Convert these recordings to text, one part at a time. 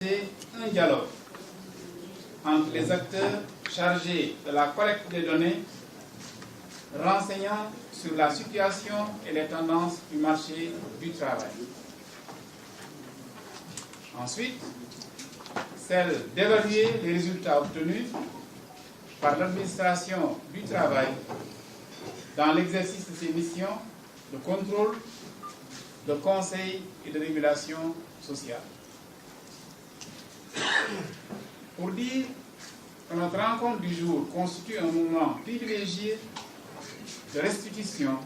organiser un dialogue entre les acteurs chargés de la collecte des données renseignant sur la situation et les tendances du marché du travail. Ensuite, celle d'évaluer les résultats obtenus par l'administration du travail dans l'exercice de ses missions de contrôle, de conseil et de régulation sociale. Pour dire que notre rencontre du jour constitue un moment privilégié de restitution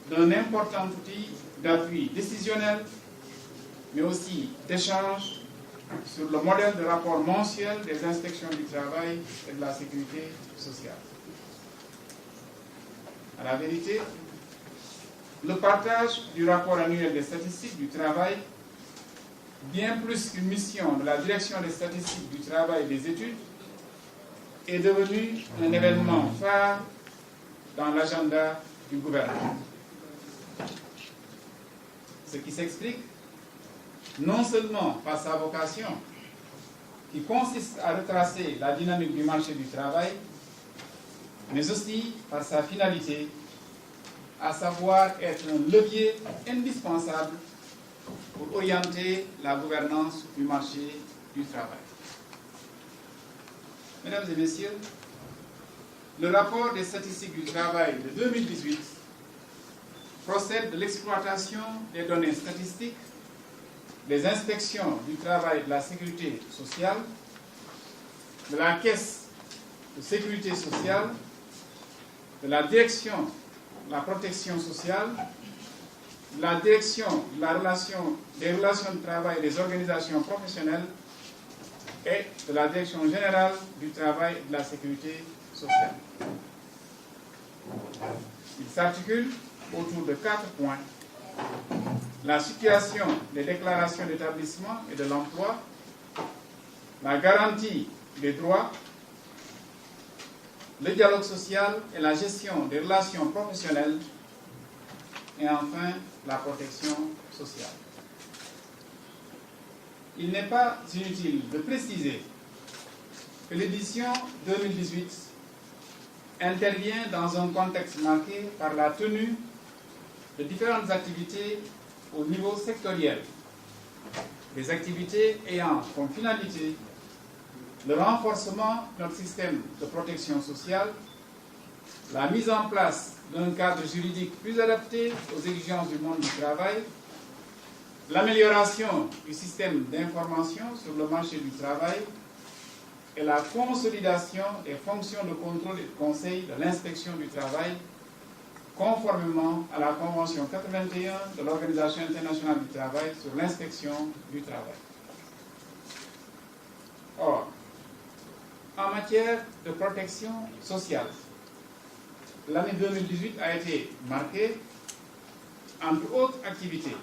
d'un important outil d'appui décisionnel, mais aussi d'échange sur le modèle de rapport mensuel des inspections du travail et de la sécurité sociale. À la vérité, le partage du rapport annuel des statistiques du travail, bien plus qu'une mission de la direction des statistiques du travail et des études, est devenu un événement phare dans l'agenda du gouvernement. Ce qui s'explique non seulement par sa vocation, qui consiste à retracer la dynamique du marché du travail, mais aussi par sa finalité, à savoir être un levier indispensable pour orienter la gouvernance du marché du travail. Mesdames et messieurs, le rapport des statistiques du travail de 2018 procède de l'exploitation des données statistiques des inspections du travail et de la sécurité sociale, de la caisse de sécurité sociale, de la direction de la protection sociale, de la direction de des relations de travail et des organisations professionnelles et de la direction générale du travail et de la sécurité sociale. Il s'articule autour de 4 points: la situation des déclarations d'établissement et de l'emploi, la garantie des droits, le dialogue social et la gestion des relations professionnelles, et enfin la protection sociale. Il n'est pas inutile de préciser que l'édition 2018 intervient dans un contexte marqué par la tenue de différentes activités au niveau sectoriel, des activités ayant comme finalité le renforcement de notre système de protection sociale, la mise en place d'un cadre juridique plus adapté aux exigences du monde du travail, l'amélioration du système d'information sur le marché du travail et la consolidation des fonctions de contrôle et de conseil de l'inspection du travail, conformément à la Convention 81 de l'Organisation internationale du travail sur l'inspection du travail. Or, en matière de protection sociale, l'année 2018 a été marquée, entre autres activités,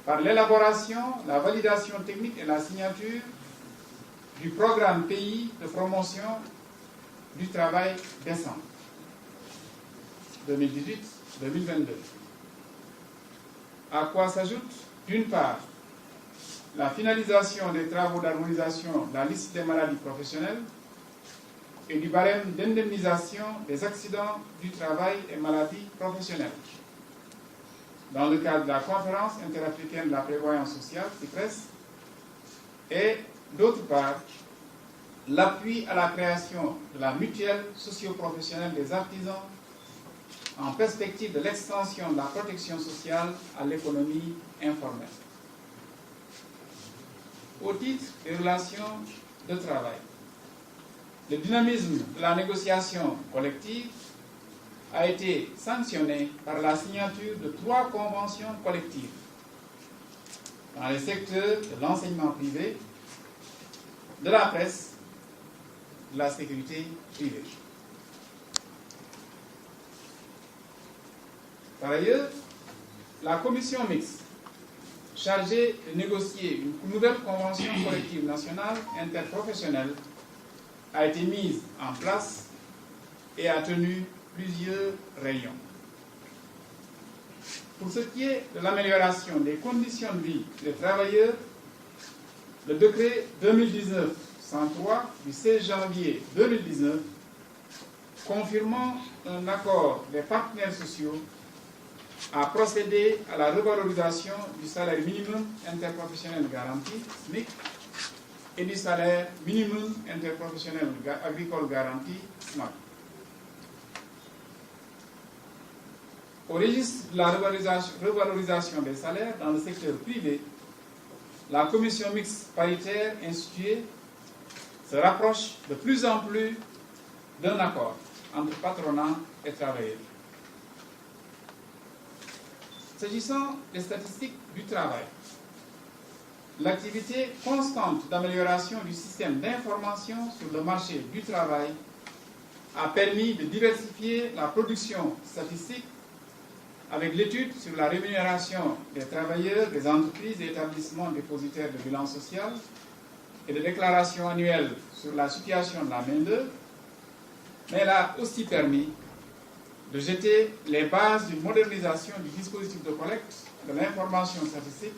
par l'élaboration, la validation technique et la signature du programme pays de promotion du travail décent 2018-2022. À quoi s'ajoute, d'une part, la finalisation des travaux d'harmonisation de la liste des maladies professionnelles et du barème d'indemnisation des accidents du travail et maladies professionnelles, dans le cadre de la conférence interafricaine de la prévoyance sociale, CIPRES, et d'autre part, l'appui à la création de la mutuelle socio-professionnelle des artisans en perspective de l'extension de la protection sociale à l'économie informelle. Au titre des relations de travail, le dynamisme de la négociation collective a été sanctionné par la signature de 3 conventions collectives dans les secteurs de l'enseignement privé, de la presse, de la sécurité privée. Par ailleurs, la commission mixte chargée de négocier une nouvelle convention collective nationale interprofessionnelle a été mise en place et a tenu plusieurs réunions. Pour ce qui est de l'amélioration des conditions de vie des travailleurs, le décret 2019-103 du 16 janvier 2019 confirmant un accord des partenaires sociaux a procédé à la revalorisation du salaire minimum interprofessionnel garanti, SMIC, et du salaire minimum interprofessionnel agricole garanti, SMAG. Au registre de la revalorisation des salaires dans le secteur privé, la commission mixte paritaire instituée se rapproche de plus en plus d'un accord entre patronat et travailleurs. S'agissant des statistiques du travail, l'activité constante d'amélioration du système d'information sur le marché du travail a permis de diversifier la production statistique avec l'étude sur la rémunération des travailleurs des entreprises et établissements dépositaires de bilan social et de déclaration annuelle sur la situation de la main-d'œuvre, mais elle a aussi permis de jeter les bases d'une modernisation du dispositif de collecte de l'information statistique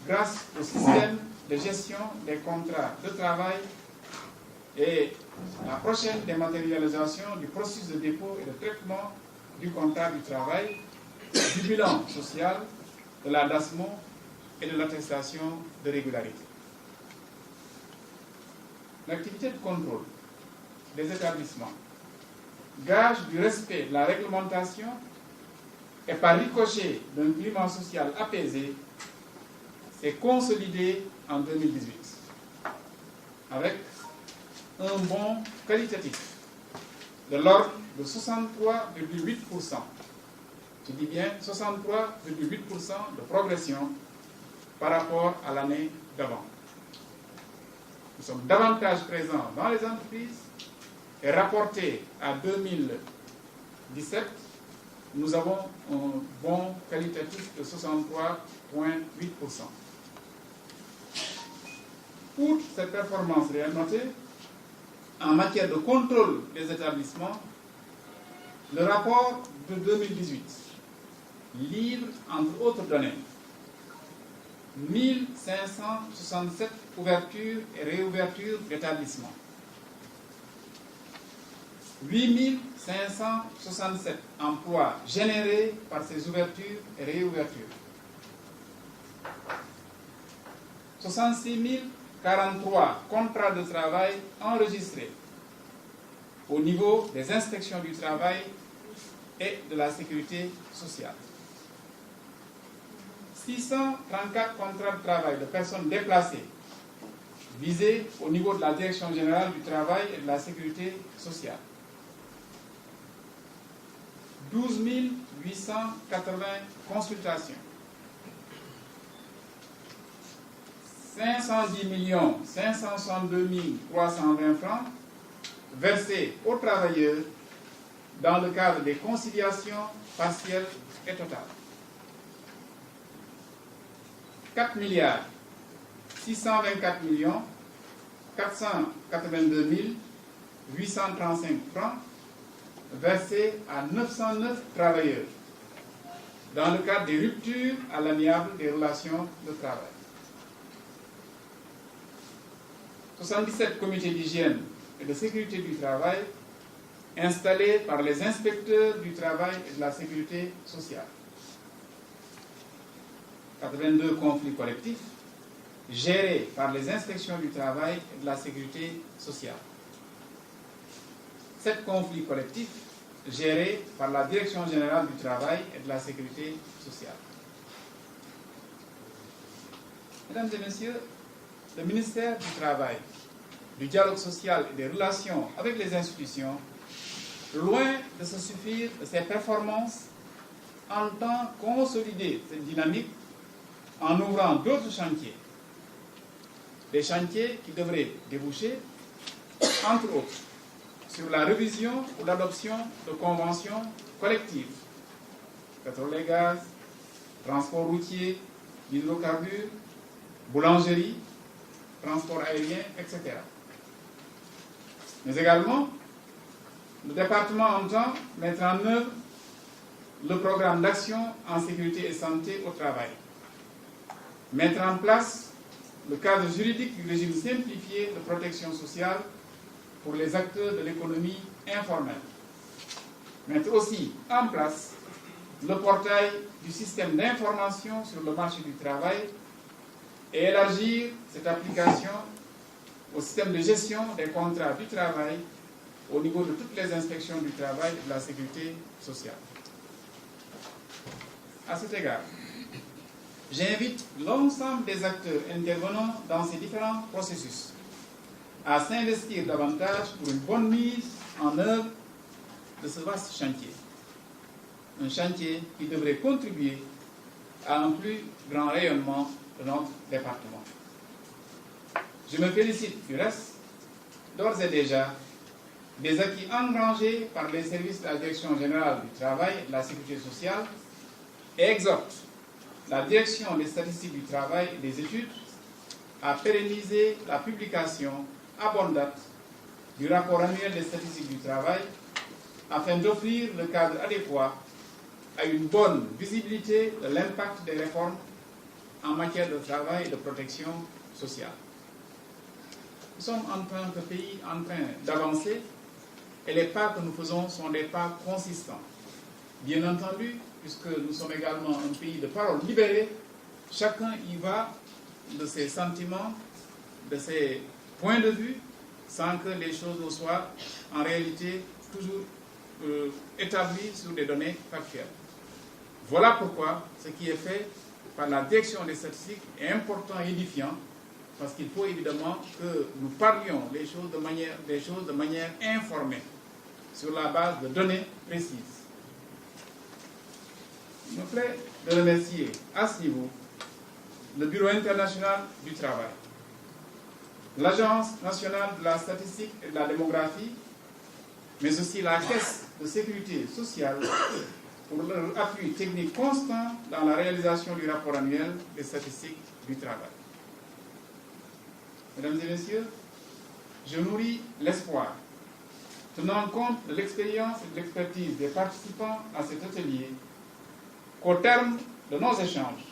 grâce au système de gestion des contrats de travail et la prochaine dématérialisation du processus de dépôt et de traitement du contrat du travail, du bilan social, de la DASMO et de l'attestation de régularité. L'activité de contrôle des établissements, gage du respect de la réglementation et par ricochet d'un climat social apaisé, s'est consolidée en 2018 avec un bond qualitatif de l'ordre de 63,8%. Je dis bien 63,8% de progression par rapport à l'année d'avant. Nous sommes davantage présents dans les entreprises et rapporté à 2017, nous avons un bond qualitatif de 63,8%. Outre cette performance réelle notée, en matière de contrôle des établissements, le rapport de 2018 livre, entre autres données, 1567 ouvertures et réouvertures d'établissements, 8567 emplois générés par ces ouvertures et réouvertures, 66 043 contrats de travail enregistrés au niveau des inspections du travail et de la sécurité sociale, 634 contrats de travail de personnes déplacées visés au niveau de la Direction générale du travail et de la sécurité sociale, 12 880 consultations, 510 562 320 francs versés aux travailleurs dans le cadre des conciliations partielles et totales. 4 624 482 835 francs versés à 909 travailleurs dans le cadre des ruptures à l'amiable des relations de travail. 77 comités d'hygiène et de sécurité du travail installés par les inspecteurs du travail et de la sécurité sociale. 82 conflits collectifs gérés par les inspections du travail et de la sécurité sociale. 7 conflits collectifs gérés par la Direction générale du travail et de la sécurité sociale. Mesdames et messieurs, le ministère du Travail, du dialogue social et des relations avec les institutions, loin de se suffire de ses performances, entend consolider cette dynamique en ouvrant d'autres chantiers. Des chantiers qui devraient déboucher, entre autres, sur la révision ou l'adoption de conventions collectives, pétrole et gaz, transport routier, hydrocarbures, boulangerie, transport aérien, etc. Mais également, le département entend mettre en œuvre le programme d'action en sécurité et santé au travail, mettre en place le cadre juridique du régime simplifié de protection sociale pour les acteurs de l'économie informelle. Mettre aussi en place le portail du système d'information sur le marché du travail et élargir cette application au système de gestion des contrats du travail au niveau de toutes les inspections du travail et de la sécurité sociale. À cet égard, j'invite l'ensemble des acteurs intervenant dans ces différents processus à s'investir davantage pour une bonne mise en œuvre de ce vaste chantier. Un chantier qui devrait contribuer à un plus grand rayonnement de notre département. Je me félicite du reste, d'ores et déjà, des acquis engrangés par les services de la Direction générale du travail et de la sécurité sociale et exhorte la Direction des statistiques du travail et des études à pérenniser la publication à bonne date du rapport annuel des statistiques du travail afin d'offrir le cadre adéquat à une bonne visibilité de l'impact des réformes en matière de travail et de protection sociale. Nous sommes en tant que pays en train d'avancer et les pas que nous faisons sont des pas consistants. Bien entendu, puisque nous sommes également un pays de parole libérée, chacun y va de ses sentiments, de ses points de vue, sans que les choses ne soient en réalité toujours établies sur des données factuelles. Voilà pourquoi ce qui est fait par la direction des statistiques est important et édifiant, parce qu'il faut évidemment que nous parlions des choses de manière informée, sur la base de données précises. Il me plaît de remercier à ce niveau le Bureau international du travail, l'Agence nationale de la statistique et de la démographie, mais aussi la Caisse de sécurité sociale pour leur appui technique constant dans la réalisation du rapport annuel des statistiques du travail. Mesdames et messieurs, je nourris l'espoir, tenant compte de l'expérience et de l'expertise des participants à cet atelier, qu'au terme de nos échanges,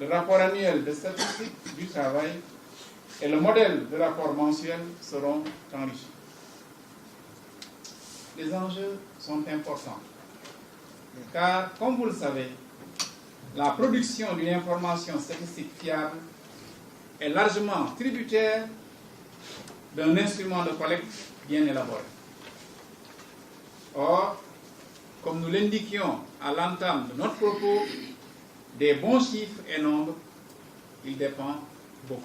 le rapport annuel des statistiques du travail et le modèle de rapport mensuel seront enrichis. Les enjeux sont importants, car, comme vous le savez, la production d'une information statistique fiable est largement tributaire d'un instrument de collecte bien élaboré. Or, comme nous l'indiquions à l'entame de notre propos, des bons chiffres et nombres, il dépend beaucoup.